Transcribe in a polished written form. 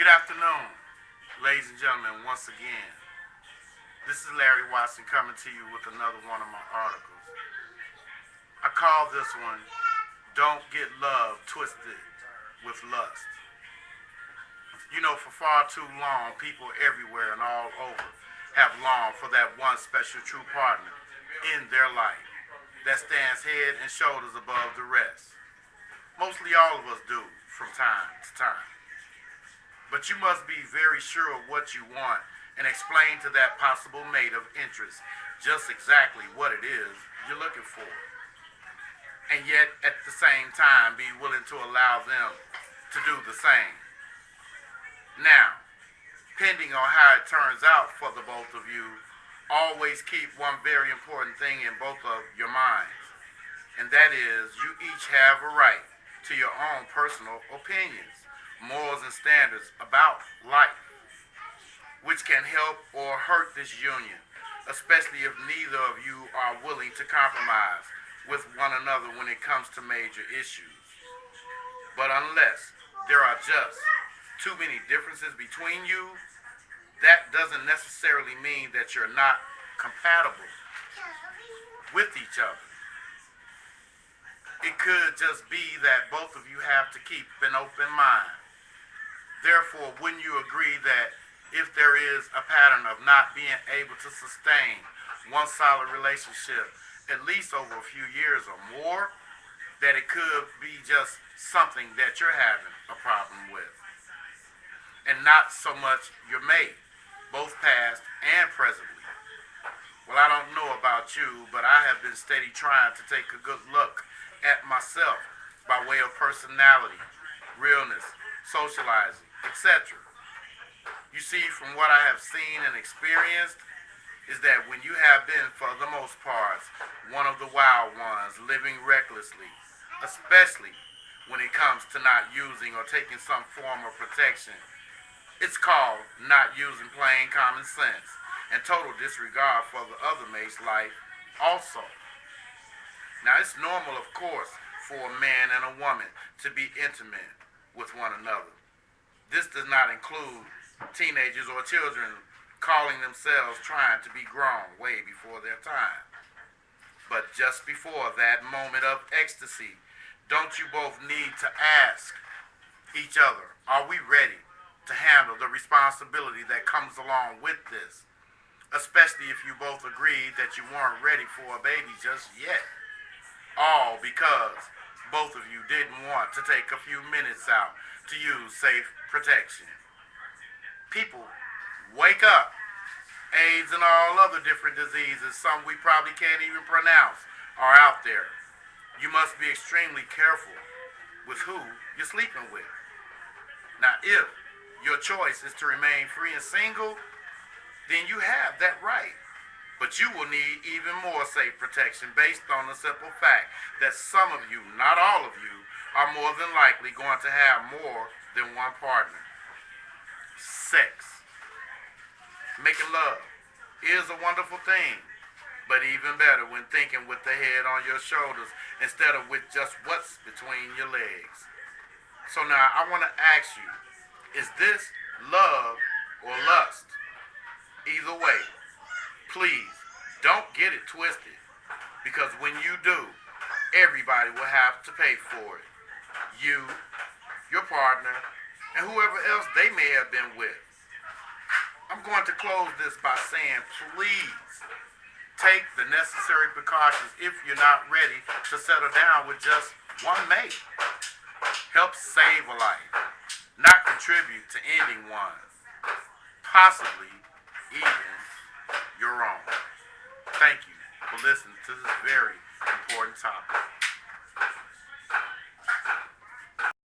Good afternoon, ladies and gentlemen, once again. This is Larry Watson coming to you with another one of my articles. I call this one, Don't Get Love Twisted with Lust. You know, for far too long, people everywhere and all over have longed for that one special true partner in their life that stands head and shoulders above the rest. Mostly all of us do from time to time. But you must be very sure of what you want and explain to that possible mate of interest just exactly what it is you're looking for. And yet, at the same time, be willing to allow them to do the same. Now, depending on how it turns out for the both of you, always keep one very important thing in both of your minds. And that is, you each have a right to your own personal opinions, morals, and standards about life, which can help or hurt this union, especially if neither of you are willing to compromise with one another when it comes to major issues. But unless there are just too many differences between you, that doesn't necessarily mean that you're not compatible with each other. It could just be that both of you have to keep an open mind. Therefore, wouldn't you agree that if there is a pattern of not being able to sustain one solid relationship, at least over a few years or more, that it could be just something that you're having a problem with? And not so much your mate, both past and presently. Well, I don't know about you, but I have been steady trying to take a good look at myself by way of personality, realness, socializing, etc. You see, from what I have seen and experienced, is that when you have been, for the most part, one of the wild ones, living recklessly, especially when it comes to not using or taking some form of protection, it's called not using plain common sense and total disregard for the other mate's life also. Now, it's normal, of course, for a man and a woman to be intimate with one another. This does not include teenagers or children calling themselves trying to be grown way before their time. But just before that moment of ecstasy, don't you both need to ask each other, are we ready to handle the responsibility that comes along with this? Especially if you both agreed that you weren't ready for a baby just yet. All because both of you didn't want to take a few minutes out to use safe protection. People, wake up. AIDS and all other different diseases, some we probably can't even pronounce, are out there. You must be extremely careful with who you're sleeping with. Now, if your choice is to remain free and single, then you have that right. But you will need even more safe protection based on the simple fact that some of you, not all of you, are more than likely going to have more than one partner. Sex, making love, is a wonderful thing, but even better when thinking with the head on your shoulders instead of with just what's between your legs. So now I want to ask you, is this love or lust? Either way, please don't get it twisted, because when you do, everybody will have to pay for it. You, your partner, and whoever else they may have been with. I'm going to close this by saying, please take the necessary precautions if you're not ready to settle down with just one mate. Help save a life, not contribute to ending one, possibly even your own. Thank you for listening to this very important topic.